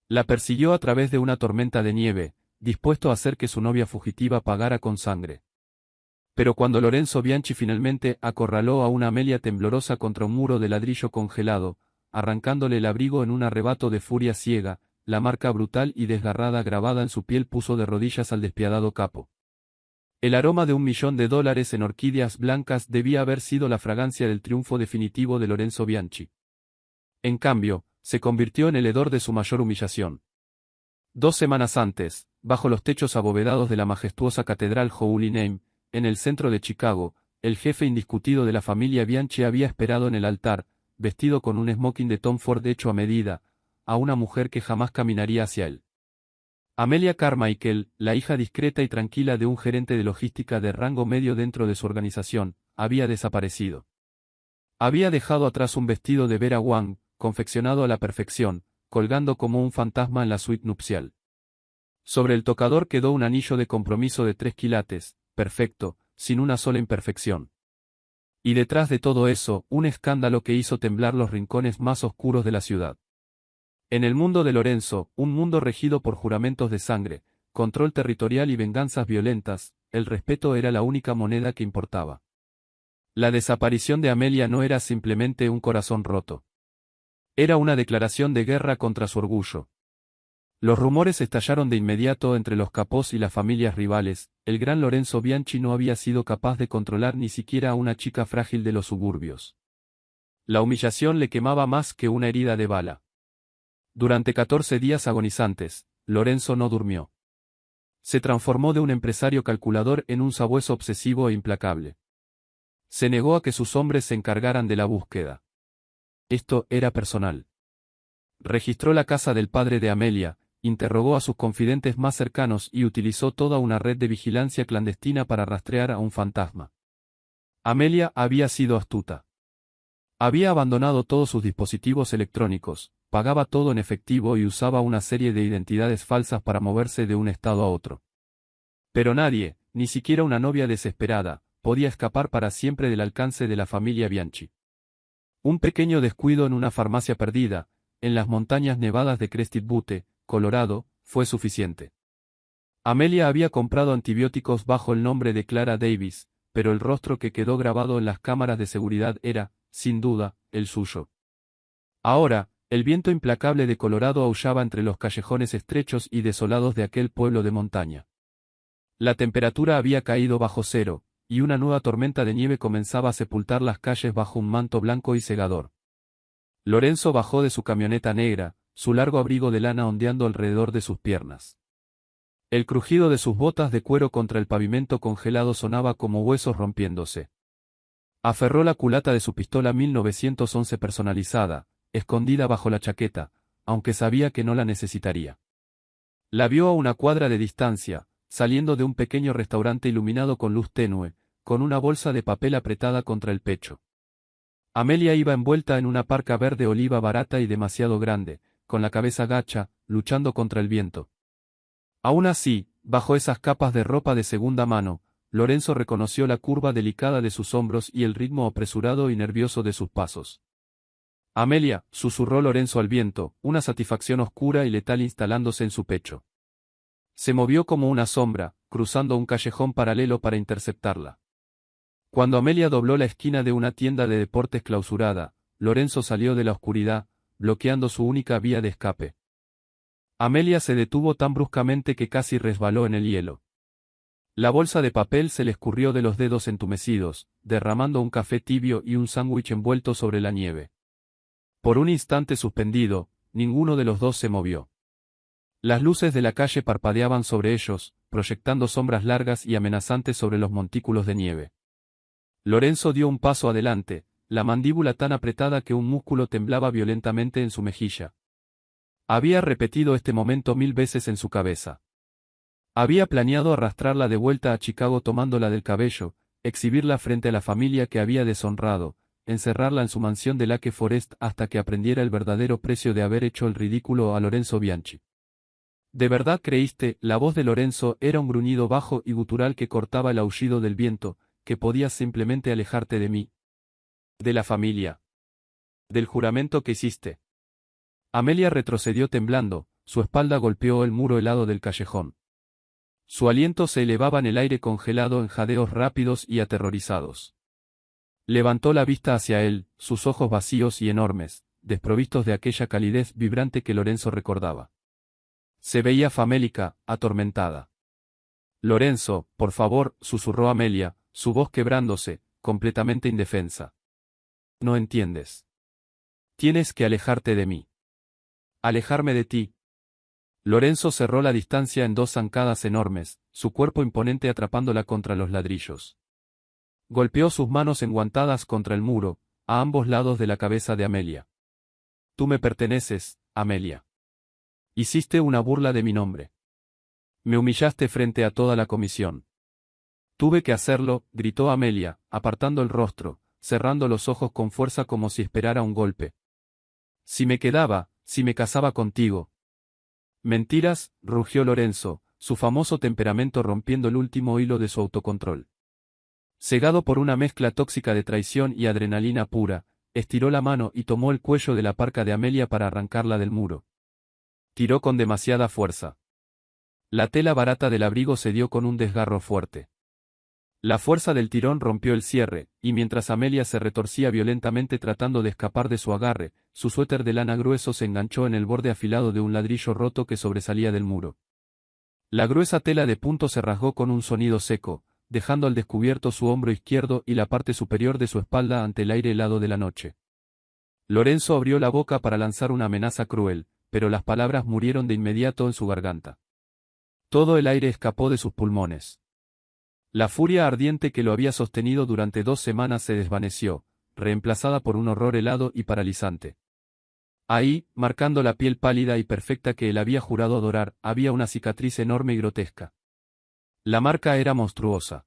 La persiguió a través de una tormenta de nieve, dispuesto a hacer que su novia fugitiva pagara con sangre. Pero cuando Lorenzo Bianchi finalmente acorraló a una Amelia temblorosa contra un muro de ladrillo congelado, arrancándole el abrigo en un arrebato de furia ciega, la marca brutal y desgarrada grabada en su piel puso de rodillas al despiadado capo. El aroma de $1.000.000 en orquídeas blancas debía haber sido la fragancia del triunfo definitivo de Lorenzo Bianchi. En cambio, se convirtió en el hedor de su mayor humillación. 2 semanas antes, bajo los techos abovedados de la majestuosa Catedral Holy Name, en el centro de Chicago, el jefe indiscutido de la familia Bianchi había esperado en el altar, vestido con un smoking de Tom Ford hecho a medida, a una mujer que jamás caminaría hacia él. Amelia Carmichael, la hija discreta y tranquila de un gerente de logística de rango medio dentro de su organización, había desaparecido. Había dejado atrás un vestido de Vera Wang, confeccionado a la perfección, colgando como un fantasma en la suite nupcial. Sobre el tocador quedó un anillo de compromiso de 3 quilates, perfecto, sin una sola imperfección. Y detrás de todo eso, un escándalo que hizo temblar los rincones más oscuros de la ciudad. En el mundo de Lorenzo, un mundo regido por juramentos de sangre, control territorial y venganzas violentas, el respeto era la única moneda que importaba. La desaparición de Amelia no era simplemente un corazón roto. Era una declaración de guerra contra su orgullo. Los rumores estallaron de inmediato entre los capós y las familias rivales. El gran Lorenzo Bianchi no había sido capaz de controlar ni siquiera a una chica frágil de los suburbios. La humillación le quemaba más que una herida de bala. Durante 14 días agonizantes, Lorenzo no durmió. Se transformó de un empresario calculador en un sabueso obsesivo e implacable. Se negó a que sus hombres se encargaran de la búsqueda. Esto era personal. Registró la casa del padre de Amelia, interrogó a sus confidentes más cercanos y utilizó toda una red de vigilancia clandestina para rastrear a un fantasma. Amelia había sido astuta. Había abandonado todos sus dispositivos electrónicos, pagaba todo en efectivo y usaba una serie de identidades falsas para moverse de un estado a otro. Pero nadie, ni siquiera una novia desesperada, podía escapar para siempre del alcance de la familia Bianchi. Un pequeño descuido en una farmacia perdida, en las montañas nevadas de Crested Butte, Colorado, fue suficiente. Amelia había comprado antibióticos bajo el nombre de Clara Davis, pero el rostro que quedó grabado en las cámaras de seguridad era, sin duda, el suyo. Ahora, el viento implacable de Colorado aullaba entre los callejones estrechos y desolados de aquel pueblo de montaña. La temperatura había caído bajo cero, y una nueva tormenta de nieve comenzaba a sepultar las calles bajo un manto blanco y cegador. Lorenzo bajó de su camioneta negra, su largo abrigo de lana ondeando alrededor de sus piernas. El crujido de sus botas de cuero contra el pavimento congelado sonaba como huesos rompiéndose. Aferró la culata de su pistola 1911 personalizada, escondida bajo la chaqueta, aunque sabía que no la necesitaría. La vio a una cuadra de distancia, saliendo de un pequeño restaurante iluminado con luz tenue, con una bolsa de papel apretada contra el pecho. Amelia iba envuelta en una parca verde oliva barata y demasiado grande, con la cabeza gacha, luchando contra el viento. Aún así, bajo esas capas de ropa de segunda mano, Lorenzo reconoció la curva delicada de sus hombros y el ritmo apresurado y nervioso de sus pasos. Amelia, susurró Lorenzo al viento, una satisfacción oscura y letal instalándose en su pecho. Se movió como una sombra, cruzando un callejón paralelo para interceptarla. Cuando Amelia dobló la esquina de una tienda de deportes clausurada, Lorenzo salió de la oscuridad, bloqueando su única vía de escape. Amelia se detuvo tan bruscamente que casi resbaló en el hielo. La bolsa de papel se le escurrió de los dedos entumecidos, derramando un café tibio y un sándwich envuelto sobre la nieve. Por un instante suspendido, ninguno de los dos se movió. Las luces de la calle parpadeaban sobre ellos, proyectando sombras largas y amenazantes sobre los montículos de nieve. Lorenzo dio un paso adelante, la mandíbula tan apretada que un músculo temblaba violentamente en su mejilla. Había repetido este momento 1000 veces en su cabeza. Había planeado arrastrarla de vuelta a Chicago tomándola del cabello, exhibirla frente a la familia que había deshonrado, encerrarla en su mansión de Lake Forest hasta que aprendiera el verdadero precio de haber hecho el ridículo a Lorenzo Bianchi. ¿De verdad creíste? La voz de Lorenzo era un gruñido bajo y gutural que cortaba el aullido del viento, que podías simplemente alejarte de mí. De la familia. Del juramento que hiciste. Amelia retrocedió temblando, su espalda golpeó el muro helado del callejón. Su aliento se elevaba en el aire congelado en jadeos rápidos y aterrorizados. Levantó la vista hacia él, sus ojos vacíos y enormes, desprovistos de aquella calidez vibrante que Lorenzo recordaba. Se veía famélica, atormentada. Lorenzo, por favor, susurró Amelia, su voz quebrándose, completamente indefensa. No entiendes. Tienes que alejarte de mí. Alejarme de ti. Lorenzo cerró la distancia en dos zancadas enormes, su cuerpo imponente atrapándola contra los ladrillos. Golpeó sus manos enguantadas contra el muro, a ambos lados de la cabeza de Amelia. Tú me perteneces, Amelia. Hiciste una burla de mi nombre. Me humillaste frente a toda la comisión. Tuve que hacerlo, gritó Amelia, apartando el rostro, cerrando los ojos con fuerza como si esperara un golpe. Si me quedaba, si me casaba contigo. Mentiras, rugió Lorenzo, su famoso temperamento rompiendo el último hilo de su autocontrol. Cegado por una mezcla tóxica de traición y adrenalina pura, estiró la mano y tomó el cuello de la parca de Amelia para arrancarla del muro. Tiró con demasiada fuerza. La tela barata del abrigo cedió con un desgarro fuerte. La fuerza del tirón rompió el cierre, y mientras Amelia se retorcía violentamente tratando de escapar de su agarre, su suéter de lana grueso se enganchó en el borde afilado de un ladrillo roto que sobresalía del muro. La gruesa tela de punto se rasgó con un sonido seco, dejando al descubierto su hombro izquierdo y la parte superior de su espalda ante el aire helado de la noche. Lorenzo abrió la boca para lanzar una amenaza cruel, pero las palabras murieron de inmediato en su garganta. Todo el aire escapó de sus pulmones. La furia ardiente que lo había sostenido durante 2 semanas se desvaneció, reemplazada por un horror helado y paralizante. Ahí, marcando la piel pálida y perfecta que él había jurado adorar, había una cicatriz enorme y grotesca. La marca era monstruosa.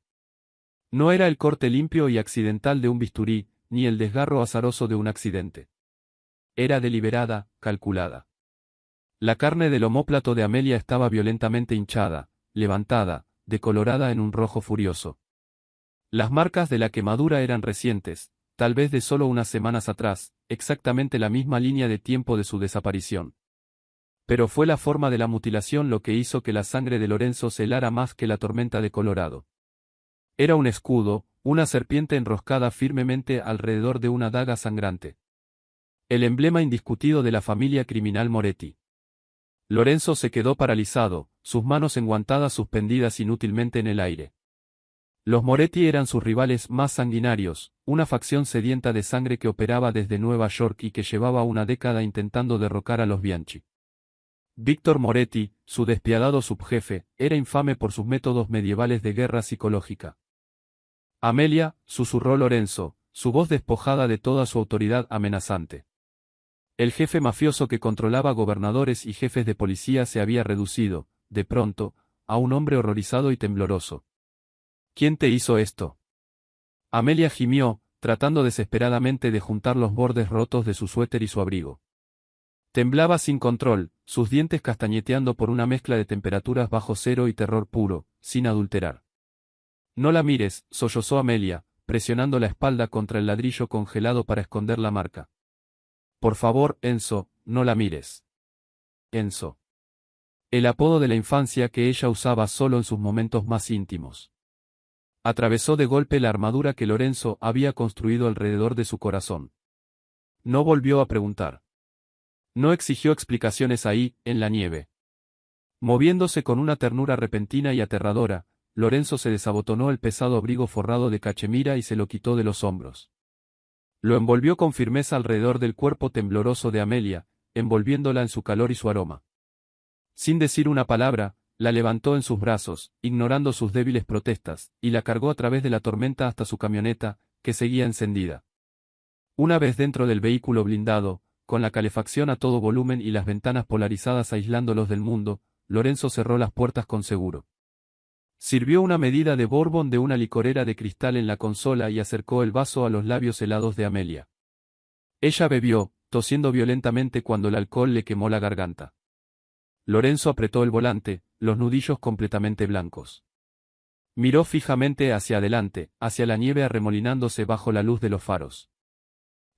No era el corte limpio y accidental de un bisturí, ni el desgarro azaroso de un accidente. Era deliberada, calculada. La carne del omóplato de Amelia estaba violentamente hinchada, levantada, decolorada en un rojo furioso. Las marcas de la quemadura eran recientes, tal vez de solo unas semanas atrás, exactamente la misma línea de tiempo de su desaparición. Pero fue la forma de la mutilación lo que hizo que la sangre de Lorenzo se helara más que la tormenta de Colorado. Era un escudo, una serpiente enroscada firmemente alrededor de una daga sangrante. El emblema indiscutido de la familia criminal Moretti. Lorenzo se quedó paralizado, sus manos enguantadas suspendidas inútilmente en el aire. Los Moretti eran sus rivales más sanguinarios, una facción sedienta de sangre que operaba desde Nueva York y que llevaba una década intentando derrocar a los Bianchi. Víctor Moretti, su despiadado subjefe, era infame por sus métodos medievales de guerra psicológica. Amelia, susurró Lorenzo, su voz despojada de toda su autoridad amenazante. El jefe mafioso que controlaba gobernadores y jefes de policía se había reducido, de pronto, a un hombre horrorizado y tembloroso. ¿Quién te hizo esto? Amelia gimió, tratando desesperadamente de juntar los bordes rotos de su suéter y su abrigo. Temblaba sin control, sus dientes castañeteando por una mezcla de temperaturas bajo cero y terror puro, sin adulterar. No la mires, sollozó Amelia, presionando la espalda contra el ladrillo congelado para esconder la marca. Por favor, Enzo, no la mires. Enzo. El apodo de la infancia que ella usaba solo en sus momentos más íntimos. Atravesó de golpe la armadura que Lorenzo había construido alrededor de su corazón. No volvió a preguntar. No exigió explicaciones ahí, en la nieve. Moviéndose con una ternura repentina y aterradora, Lorenzo se desabotonó el pesado abrigo forrado de cachemira y se lo quitó de los hombros. Lo envolvió con firmeza alrededor del cuerpo tembloroso de Amelia, envolviéndola en su calor y su aroma. Sin decir una palabra, la levantó en sus brazos, ignorando sus débiles protestas, y la cargó a través de la tormenta hasta su camioneta, que seguía encendida. Una vez dentro del vehículo blindado, con la calefacción a todo volumen y las ventanas polarizadas aislándolos del mundo, Lorenzo cerró las puertas con seguro. Sirvió una medida de bourbon de una licorera de cristal en la consola y acercó el vaso a los labios helados de Amelia. Ella bebió, tosiendo violentamente cuando el alcohol le quemó la garganta. Lorenzo apretó el volante, los nudillos completamente blancos. Miró fijamente hacia adelante, hacia la nieve arremolinándose bajo la luz de los faros.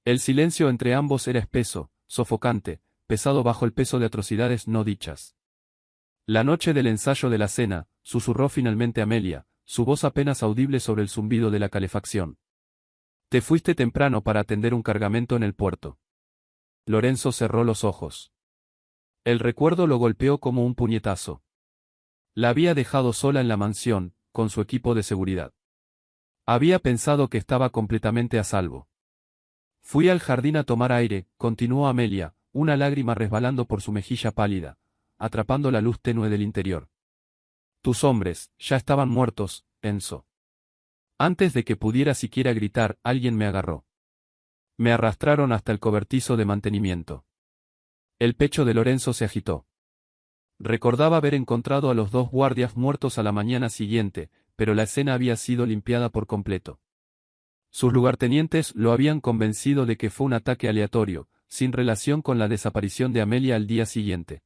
El silencio entre ambos era espeso, sofocante, pesado bajo el peso de atrocidades no dichas. La noche del ensayo de la cena, susurró finalmente Amelia, su voz apenas audible sobre el zumbido de la calefacción. Te fuiste temprano para atender un cargamento en el puerto. Lorenzo cerró los ojos. El recuerdo lo golpeó como un puñetazo. La había dejado sola en la mansión, con su equipo de seguridad. Había pensado que estaba completamente a salvo. Fui al jardín a tomar aire, continuó Amelia, una lágrima resbalando por su mejilla pálida, atrapando la luz tenue del interior. Tus hombres, ya estaban muertos, Enzo. Antes de que pudiera siquiera gritar, alguien me agarró. Me arrastraron hasta el cobertizo de mantenimiento. El pecho de Lorenzo se agitó. Recordaba haber encontrado a los dos guardias muertos a la mañana siguiente, pero la escena había sido limpiada por completo. Sus lugartenientes lo habían convencido de que fue un ataque aleatorio, sin relación con la desaparición de Amelia al día siguiente.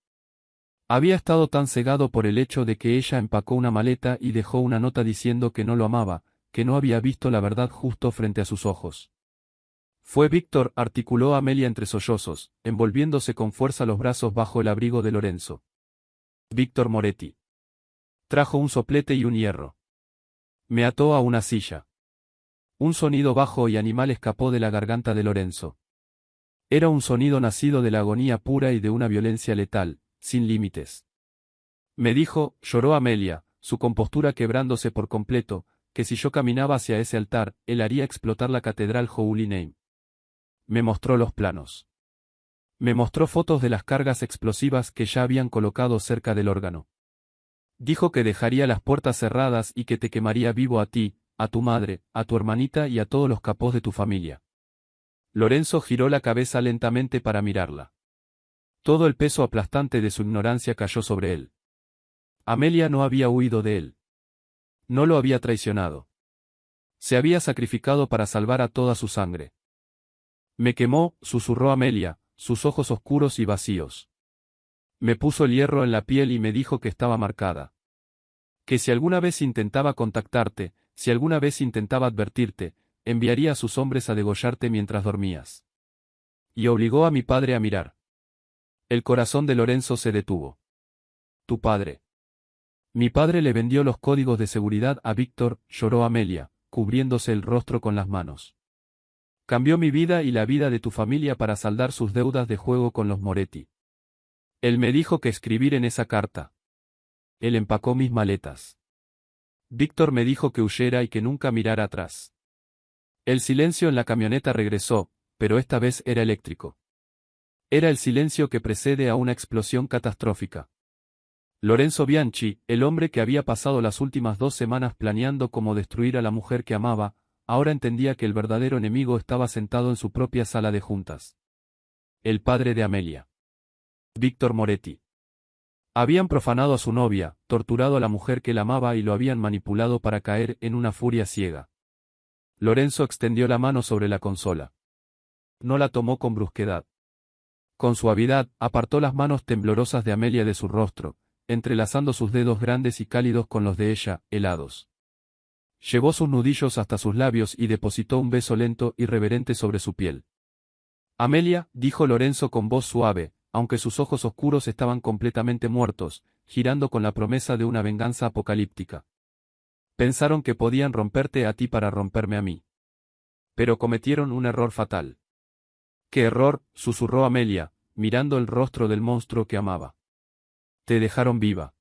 Había estado tan cegado por el hecho de que ella empacó una maleta y dejó una nota diciendo que no lo amaba, que no había visto la verdad justo frente a sus ojos. Fue Víctor, articuló Amelia entre sollozos, envolviéndose con fuerza los brazos bajo el abrigo de Lorenzo. Víctor Moretti. Trajo un soplete y un hierro. Me ató a una silla. Un sonido bajo y animal escapó de la garganta de Lorenzo. Era un sonido nacido de la agonía pura y de una violencia letal, sin límites. Me dijo, lloró Amelia, su compostura quebrándose por completo, que si yo caminaba hacia ese altar, él haría explotar la catedral Holy Name. Me mostró los planos. Me mostró fotos de las cargas explosivas que ya habían colocado cerca del órgano. Dijo que dejaría las puertas cerradas y que te quemaría vivo a ti, a tu madre, a tu hermanita y a todos los capós de tu familia. Lorenzo giró la cabeza lentamente para mirarla. Todo el peso aplastante de su ignorancia cayó sobre él. Amelia no había huido de él. No lo había traicionado. Se había sacrificado para salvar a toda su sangre. Me quemó, susurró Amelia, sus ojos oscuros y vacíos. Me puso el hierro en la piel y me dijo que estaba marcada. Que si alguna vez intentaba contactarte, si alguna vez intentaba advertirte, enviaría a sus hombres a degollarte mientras dormías. Y obligó a mi padre a mirar. El corazón de Lorenzo se detuvo. Tu padre. Mi padre le vendió los códigos de seguridad a Víctor, lloró Amelia, cubriéndose el rostro con las manos. Cambió mi vida y la vida de tu familia para saldar sus deudas de juego con los Moretti. Él me dijo que escribir en esa carta. Él empacó mis maletas. Víctor me dijo que huyera y que nunca mirara atrás. El silencio en la camioneta regresó, pero esta vez era eléctrico. Era el silencio que precede a una explosión catastrófica. Lorenzo Bianchi, el hombre que había pasado las últimas 2 semanas planeando cómo destruir a la mujer que amaba, ahora entendía que el verdadero enemigo estaba sentado en su propia sala de juntas. El padre de Amelia. Víctor Moretti. Habían profanado a su novia, torturado a la mujer que él amaba y lo habían manipulado para caer en una furia ciega. Lorenzo extendió la mano sobre la consola. No la tomó con brusquedad. Con suavidad, apartó las manos temblorosas de Amelia de su rostro, entrelazando sus dedos grandes y cálidos con los de ella, helados. Llevó sus nudillos hasta sus labios y depositó un beso lento y reverente sobre su piel. Amelia, dijo Lorenzo con voz suave, aunque sus ojos oscuros estaban completamente muertos, girando con la promesa de una venganza apocalíptica. Pensaron que podían romperte a ti para romperme a mí. Pero cometieron un error fatal. ¿Qué error?, susurró Amelia, mirando el rostro del monstruo que amaba. Te dejaron viva.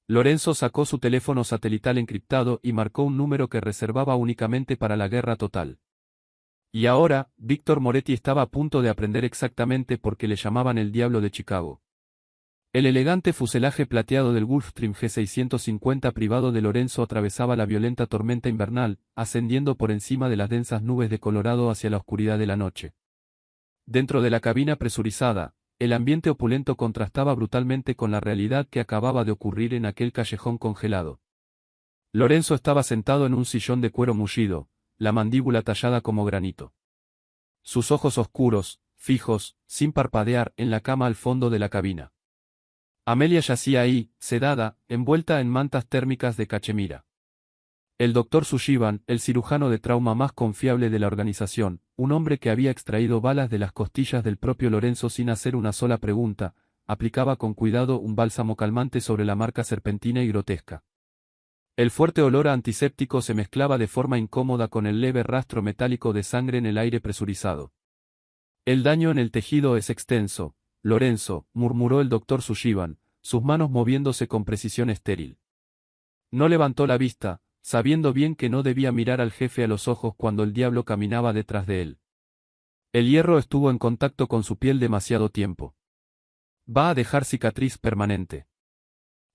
Lorenzo sacó su teléfono satelital encriptado y marcó un número que reservaba únicamente para la guerra total. Y ahora, Víctor Moretti estaba a punto de aprender exactamente por qué le llamaban el Diablo de Chicago. El elegante fuselaje plateado del Gulfstream G650 privado de Lorenzo atravesaba la violenta tormenta invernal, ascendiendo por encima de las densas nubes de Colorado hacia la oscuridad de la noche. Dentro de la cabina presurizada, el ambiente opulento contrastaba brutalmente con la realidad que acababa de ocurrir en aquel callejón congelado. Lorenzo estaba sentado en un sillón de cuero mullido, la mandíbula tallada como granito. Sus ojos oscuros, fijos, sin parpadear, en la cama al fondo de la cabina. Amelia yacía ahí, sedada, envuelta en mantas térmicas de cachemira. El doctor Sullivan, el cirujano de trauma más confiable de la organización, un hombre que había extraído balas de las costillas del propio Lorenzo sin hacer una sola pregunta, aplicaba con cuidado un bálsamo calmante sobre la marca serpentina y grotesca. El fuerte olor a antiséptico se mezclaba de forma incómoda con el leve rastro metálico de sangre en el aire presurizado. El daño en el tejido es extenso, Lorenzo, murmuró el doctor Sushiban, sus manos moviéndose con precisión estéril. No levantó la vista, sabiendo bien que no debía mirar al jefe a los ojos cuando el diablo caminaba detrás de él. El hierro estuvo en contacto con su piel demasiado tiempo. Va a dejar cicatriz permanente.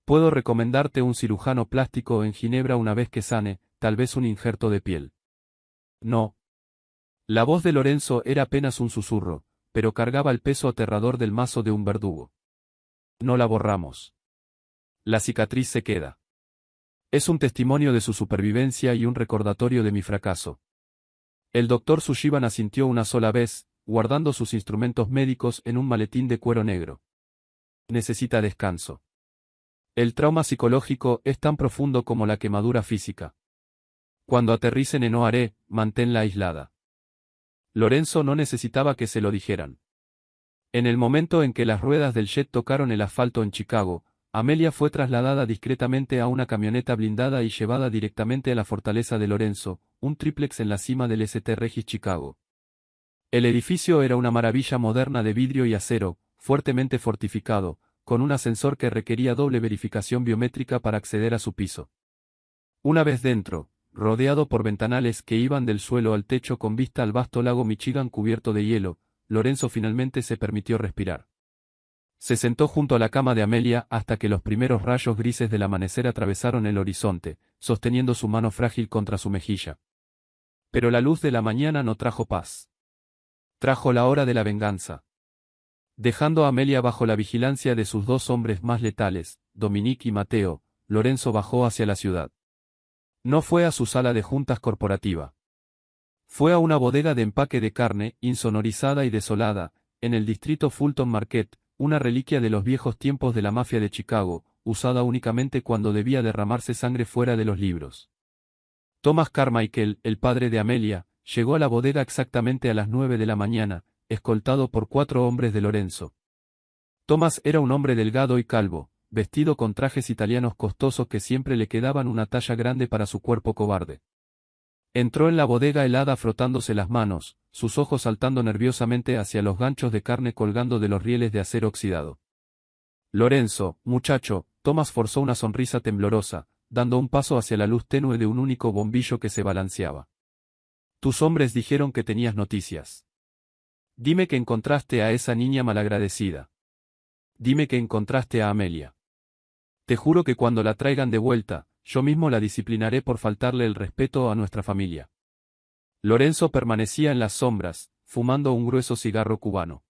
Puedo recomendarte un cirujano plástico en Ginebra una vez que sane, tal vez un injerto de piel. No. La voz de Lorenzo era apenas un susurro, pero cargaba el peso aterrador del mazo de un verdugo. No la borramos. La cicatriz se queda. Es un testimonio de su supervivencia y un recordatorio de mi fracaso. El doctor Sushiban asintió una sola vez, guardando sus instrumentos médicos en un maletín de cuero negro. Necesita descanso. El trauma psicológico es tan profundo como la quemadura física. Cuando aterricen en Oare, manténla aislada. Lorenzo no necesitaba que se lo dijeran. En el momento en que las ruedas del jet tocaron el asfalto en Chicago, Amelia fue trasladada discretamente a una camioneta blindada y llevada directamente a la fortaleza de Lorenzo, un tríplex en la cima del St. Regis Chicago. El edificio era una maravilla moderna de vidrio y acero, fuertemente fortificado, con un ascensor que requería doble verificación biométrica para acceder a su piso. Una vez dentro, rodeado por ventanales que iban del suelo al techo con vista al vasto lago Michigan cubierto de hielo, Lorenzo finalmente se permitió respirar. Se sentó junto a la cama de Amelia hasta que los primeros rayos grises del amanecer atravesaron el horizonte, sosteniendo su mano frágil contra su mejilla. Pero la luz de la mañana no trajo paz. Trajo la hora de la venganza. Dejando a Amelia bajo la vigilancia de sus dos hombres más letales, Dominique y Mateo, Lorenzo bajó hacia la ciudad. No fue a su sala de juntas corporativa. Fue a una bodega de empaque de carne, insonorizada y desolada, en el distrito Fulton Market, una reliquia de los viejos tiempos de la mafia de Chicago, usada únicamente cuando debía derramarse sangre fuera de los libros. Thomas Carmichael, el padre de Amelia, llegó a la bodega exactamente a las 9 de la mañana, escoltado por 4 hombres de Lorenzo. Thomas era un hombre delgado y calvo, vestido con trajes italianos costosos que siempre le quedaban una talla grande para su cuerpo cobarde. Entró en la bodega helada frotándose las manos, sus ojos saltando nerviosamente hacia los ganchos de carne colgando de los rieles de acero oxidado. Lorenzo, muchacho, Thomas forzó una sonrisa temblorosa, dando un paso hacia la luz tenue de un único bombillo que se balanceaba. Tus hombres dijeron que tenías noticias. Dime que encontraste a esa niña malagradecida. Dime que encontraste a Amelia. Te juro que cuando la traigan de vuelta, yo mismo la disciplinaré por faltarle el respeto a nuestra familia. Lorenzo permanecía en las sombras, fumando un grueso cigarro cubano.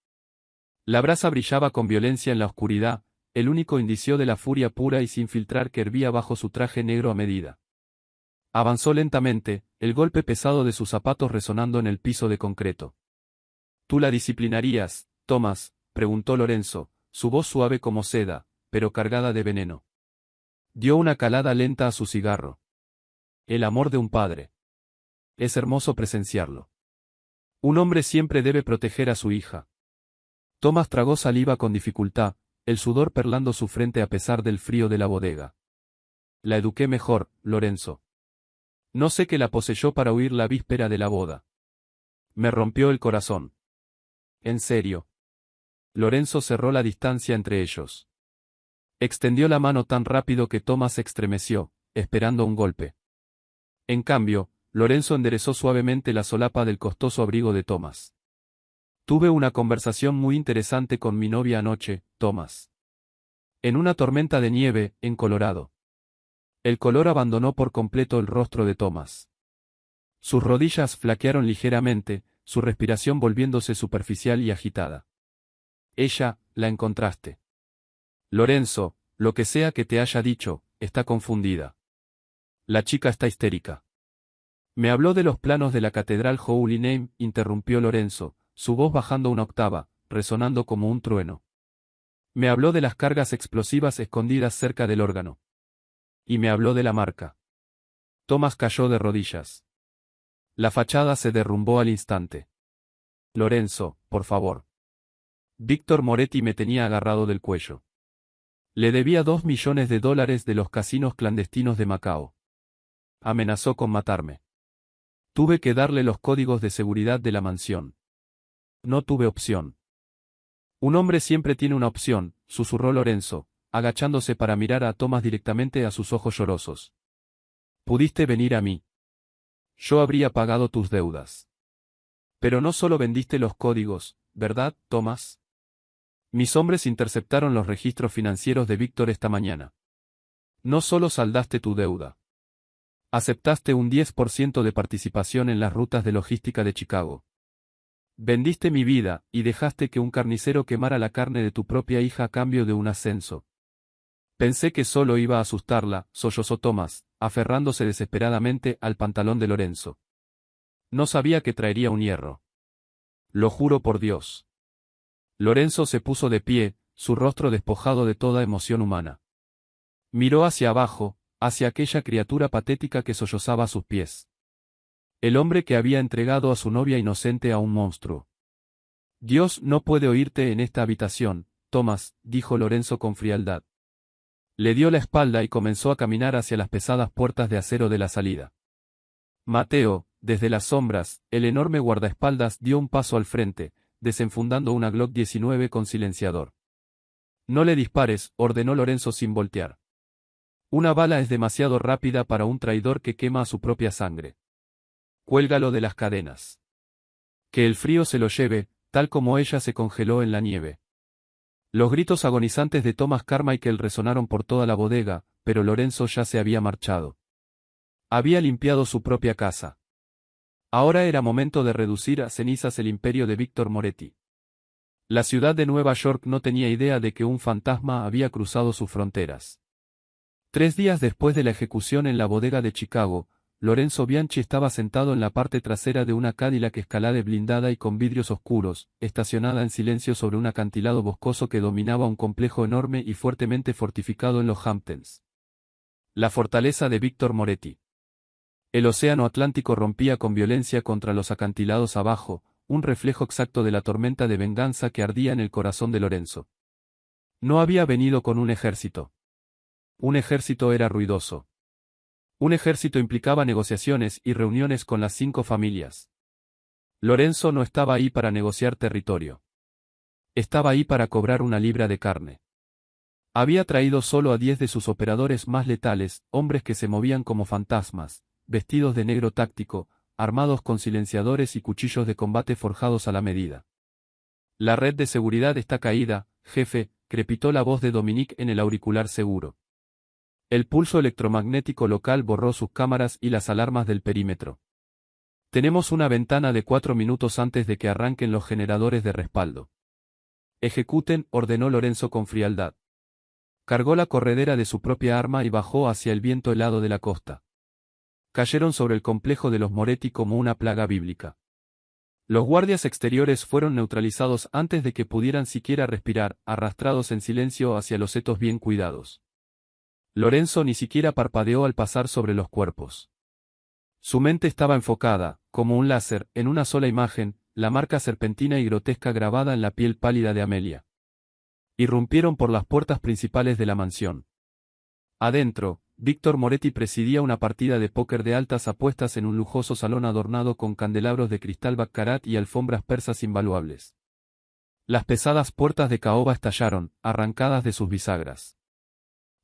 La brasa brillaba con violencia en la oscuridad, el único indicio de la furia pura y sin filtrar que hervía bajo su traje negro a medida. Avanzó lentamente, el golpe pesado de sus zapatos resonando en el piso de concreto. ¿Tú la disciplinarías, Thomas?, preguntó Lorenzo, su voz suave como seda, pero cargada de veneno. Dio una calada lenta a su cigarro. El amor de un padre. Es hermoso presenciarlo. Un hombre siempre debe proteger a su hija. Thomas tragó saliva con dificultad, el sudor perlando su frente a pesar del frío de la bodega. La eduqué mejor, Lorenzo. No sé qué la poseyó para huir la víspera de la boda. Me rompió el corazón. En serio. Lorenzo cerró la distancia entre ellos. Extendió la mano tan rápido que Thomas se estremeció, esperando un golpe. En cambio, Lorenzo enderezó suavemente la solapa del costoso abrigo de Thomas. Tuve una conversación muy interesante con mi novia anoche, Thomas. En una tormenta de nieve, en Colorado. El color abandonó por completo el rostro de Thomas. Sus rodillas flaquearon ligeramente, su respiración volviéndose superficial y agitada. Ella, la encontraste. Lorenzo, lo que sea que te haya dicho, está confundida. La chica está histérica. Me habló de los planos de la catedral Holy Name, interrumpió Lorenzo, su voz bajando una octava, resonando como un trueno. Me habló de las cargas explosivas escondidas cerca del órgano. Y me habló de la marca. Thomas cayó de rodillas. La fachada se derrumbó al instante. Lorenzo, por favor. Víctor Moretti me tenía agarrado del cuello. Le debía $2 millones de los casinos clandestinos de Macao. Amenazó con matarme. Tuve que darle los códigos de seguridad de la mansión. No tuve opción. Un hombre siempre tiene una opción, susurró Lorenzo, agachándose para mirar a Thomas directamente a sus ojos llorosos. Pudiste venir a mí. Yo habría pagado tus deudas. Pero no solo vendiste los códigos, ¿verdad, Thomas? Mis hombres interceptaron los registros financieros de Víctor esta mañana. No solo saldaste tu deuda. Aceptaste un 10% de participación en las rutas de logística de Chicago. Vendiste mi vida, y dejaste que un carnicero quemara la carne de tu propia hija a cambio de un ascenso. Pensé que solo iba a asustarla, sollozó Thomas, aferrándose desesperadamente al pantalón de Lorenzo. No sabía que traería un hierro. Lo juro por Dios. Lorenzo se puso de pie, su rostro despojado de toda emoción humana. Miró hacia abajo, hacia aquella criatura patética que sollozaba a sus pies. El hombre que había entregado a su novia inocente a un monstruo. Dios no puede oírte en esta habitación, Thomas, dijo Lorenzo con frialdad. Le dio la espalda y comenzó a caminar hacia las pesadas puertas de acero de la salida. Mateo, desde las sombras, el enorme guardaespaldas dio un paso al frente, desenfundando una Glock 19 con silenciador. No le dispares, ordenó Lorenzo sin voltear. Una bala es demasiado rápida para un traidor que quema a su propia sangre. Cuélgalo de las cadenas. Que el frío se lo lleve, tal como ella se congeló en la nieve. Los gritos agonizantes de Thomas Carmichael resonaron por toda la bodega, pero Lorenzo ya se había marchado. Había limpiado su propia casa. Ahora era momento de reducir a cenizas el imperio de Víctor Moretti. La ciudad de Nueva York no tenía idea de que un fantasma había cruzado sus fronteras. 3 días después de la ejecución en la bodega de Chicago, Lorenzo Bianchi estaba sentado en la parte trasera de una Cadillac Escalade blindada y con vidrios oscuros, estacionada en silencio sobre un acantilado boscoso que dominaba un complejo enorme y fuertemente fortificado en los Hamptons. La fortaleza de Víctor Moretti. El océano Atlántico rompía con violencia contra los acantilados abajo, un reflejo exacto de la tormenta de venganza que ardía en el corazón de Lorenzo. No había venido con un ejército. Un ejército era ruidoso. Un ejército implicaba negociaciones y reuniones con las 5 familias. Lorenzo no estaba ahí para negociar territorio. Estaba ahí para cobrar una libra de carne. Había traído solo a 10 de sus operadores más letales, hombres que se movían como fantasmas, vestidos de negro táctico, armados con silenciadores y cuchillos de combate forjados a la medida. La red de seguridad está caída, jefe, crepitó la voz de Dominique en el auricular seguro. El pulso electromagnético local borró sus cámaras y las alarmas del perímetro. Tenemos una ventana de 4 minutos antes de que arranquen los generadores de respaldo. Ejecuten, ordenó Lorenzo con frialdad. Cargó la corredera de su propia arma y bajó hacia el viento helado de la costa. Cayeron sobre el complejo de los Moretti como una plaga bíblica. Los guardias exteriores fueron neutralizados antes de que pudieran siquiera respirar, arrastrados en silencio hacia los setos bien cuidados. Lorenzo ni siquiera parpadeó al pasar sobre los cuerpos. Su mente estaba enfocada, como un láser, en una sola imagen, la marca serpentina y grotesca grabada en la piel pálida de Amelia. Irrumpieron por las puertas principales de la mansión. Adentro, Víctor Moretti presidía una partida de póker de altas apuestas en un lujoso salón adornado con candelabros de cristal baccarat y alfombras persas invaluables. Las pesadas puertas de caoba estallaron, arrancadas de sus bisagras.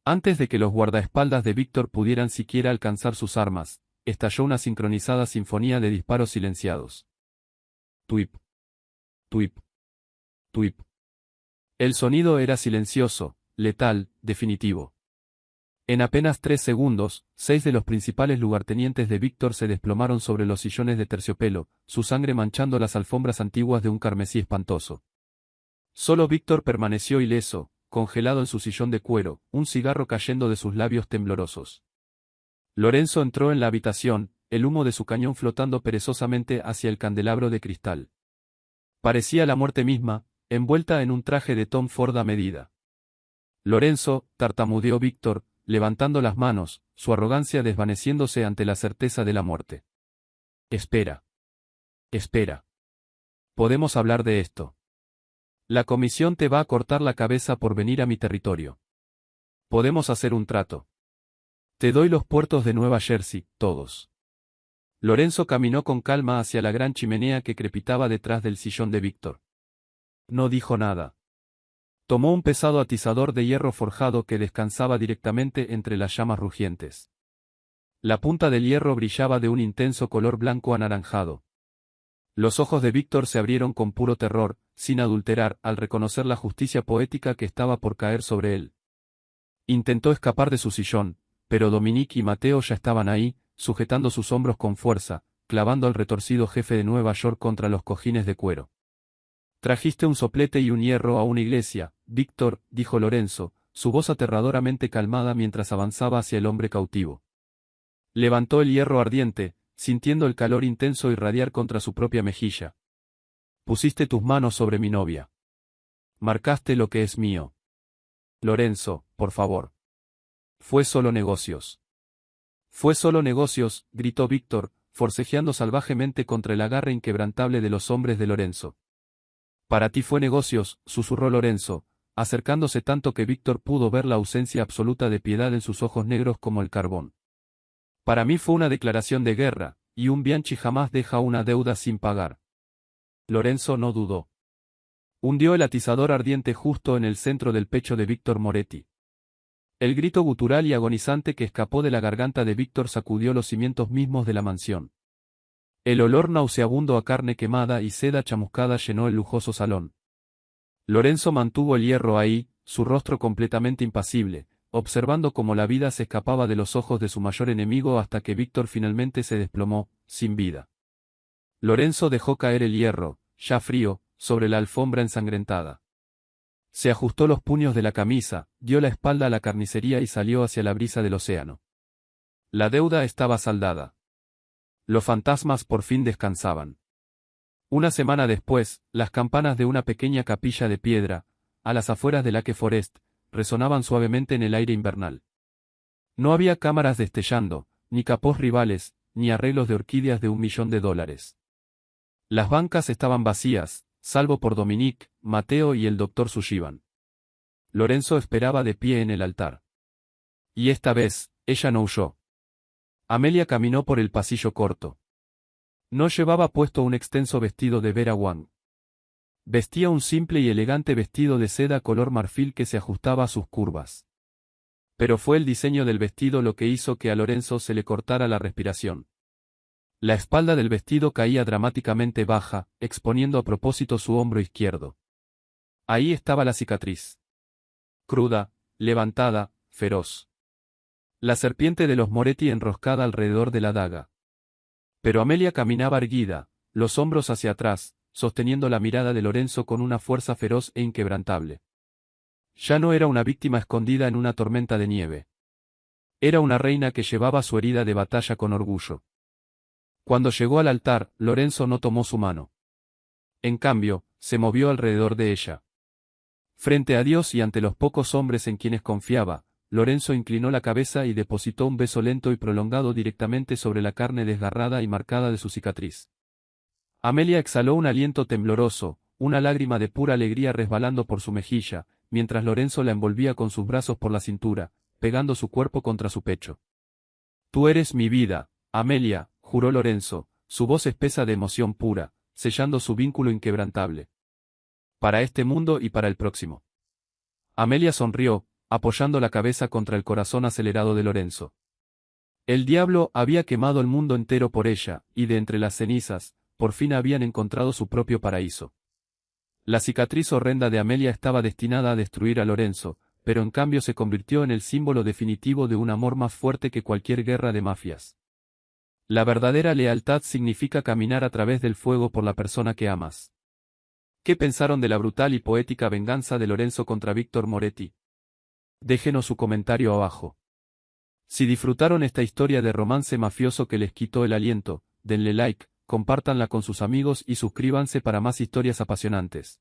Antes de que los guardaespaldas de Víctor pudieran siquiera alcanzar sus armas, estalló una sincronizada sinfonía de disparos silenciados. Tuip. Tuip. Tuip. El sonido era silencioso, letal, definitivo. En apenas 3 segundos, 6 de los principales lugartenientes de Víctor se desplomaron sobre los sillones de terciopelo, su sangre manchando las alfombras antiguas de un carmesí espantoso. Solo Víctor permaneció ileso, congelado en su sillón de cuero, un cigarro cayendo de sus labios temblorosos. Lorenzo entró en la habitación, el humo de su cañón flotando perezosamente hacia el candelabro de cristal. Parecía la muerte misma, envuelta en un traje de Tom Ford a medida. Lorenzo, tartamudeó Víctor, levantando las manos, su arrogancia desvaneciéndose ante la certeza de la muerte. Espera. Espera. Podemos hablar de esto. La comisión te va a cortar la cabeza por venir a mi territorio. Podemos hacer un trato. Te doy los puertos de Nueva Jersey, todos. Lorenzo caminó con calma hacia la gran chimenea que crepitaba detrás del sillón de Víctor. No dijo nada. Tomó un pesado atizador de hierro forjado que descansaba directamente entre las llamas rugientes. La punta del hierro brillaba de un intenso color blanco anaranjado. Los ojos de Víctor se abrieron con puro terror, sin adulterar, al reconocer la justicia poética que estaba por caer sobre él. Intentó escapar de su sillón, pero Dominique y Mateo ya estaban ahí, sujetando sus hombros con fuerza, clavando al retorcido jefe de Nueva York contra los cojines de cuero. Trajiste un soplete y un hierro a una iglesia, Víctor, dijo Lorenzo, su voz aterradoramente calmada mientras avanzaba hacia el hombre cautivo. Levantó el hierro ardiente, sintiendo el calor intenso irradiar contra su propia mejilla. Pusiste tus manos sobre mi novia. Marcaste lo que es mío. Lorenzo, por favor. Fue solo negocios. Fue solo negocios, gritó Víctor, forcejeando salvajemente contra el agarre inquebrantable de los hombres de Lorenzo. Para ti fue negocios, susurró Lorenzo, acercándose tanto que Víctor pudo ver la ausencia absoluta de piedad en sus ojos negros como el carbón. Para mí fue una declaración de guerra, y un Bianchi jamás deja una deuda sin pagar. Lorenzo no dudó. Hundió el atizador ardiente justo en el centro del pecho de Víctor Moretti. El grito gutural y agonizante que escapó de la garganta de Víctor sacudió los cimientos mismos de la mansión. El olor nauseabundo a carne quemada y seda chamuscada llenó el lujoso salón. Lorenzo mantuvo el hierro ahí, su rostro completamente impasible, observando cómo la vida se escapaba de los ojos de su mayor enemigo hasta que Víctor finalmente se desplomó, sin vida. Lorenzo dejó caer el hierro, ya frío, sobre la alfombra ensangrentada. Se ajustó los puños de la camisa, dio la espalda a la carnicería y salió hacia la brisa del océano. La deuda estaba saldada. Los fantasmas por fin descansaban. Una semana después, las campanas de una pequeña capilla de piedra, a las afueras de Lake Forest, resonaban suavemente en el aire invernal. No había cámaras destellando, ni capós rivales, ni arreglos de orquídeas de $1.000.000. Las bancas estaban vacías, salvo por Dominique, Mateo y el Dr. Sullivan. Lorenzo esperaba de pie en el altar. Y esta vez, ella no huyó. Amelia caminó por el pasillo corto. No llevaba puesto un extenso vestido de Vera Wang. Vestía un simple y elegante vestido de seda color marfil que se ajustaba a sus curvas. Pero fue el diseño del vestido lo que hizo que a Lorenzo se le cortara la respiración. La espalda del vestido caía dramáticamente baja, exponiendo a propósito su hombro izquierdo. Ahí estaba la cicatriz. Cruda, levantada, feroz. La serpiente de los Moretti enroscada alrededor de la daga. Pero Amelia caminaba erguida, los hombros hacia atrás, sosteniendo la mirada de Lorenzo con una fuerza feroz e inquebrantable. Ya no era una víctima escondida en una tormenta de nieve. Era una reina que llevaba su herida de batalla con orgullo. Cuando llegó al altar, Lorenzo no tomó su mano. En cambio, se movió alrededor de ella. Frente a Dios y ante los pocos hombres en quienes confiaba, Lorenzo inclinó la cabeza y depositó un beso lento y prolongado directamente sobre la carne desgarrada y marcada de su cicatriz. Amelia exhaló un aliento tembloroso, una lágrima de pura alegría resbalando por su mejilla, mientras Lorenzo la envolvía con sus brazos por la cintura, pegando su cuerpo contra su pecho. Tú eres mi vida, Amelia, juró Lorenzo, su voz espesa de emoción pura, sellando su vínculo inquebrantable. Para este mundo y para el próximo. Amelia sonrió, apoyando la cabeza contra el corazón acelerado de Lorenzo. El diablo había quemado el mundo entero por ella, y de entre las cenizas, por fin habían encontrado su propio paraíso. La cicatriz horrenda de Amelia estaba destinada a destruir a Lorenzo, pero en cambio se convirtió en el símbolo definitivo de un amor más fuerte que cualquier guerra de mafias. La verdadera lealtad significa caminar a través del fuego por la persona que amas. ¿Qué pensaron de la brutal y poética venganza de Lorenzo contra Víctor Moretti? Déjenos su comentario abajo. Si disfrutaron esta historia de romance mafioso que les quitó el aliento, denle like, compártanla con sus amigos y suscríbanse para más historias apasionantes.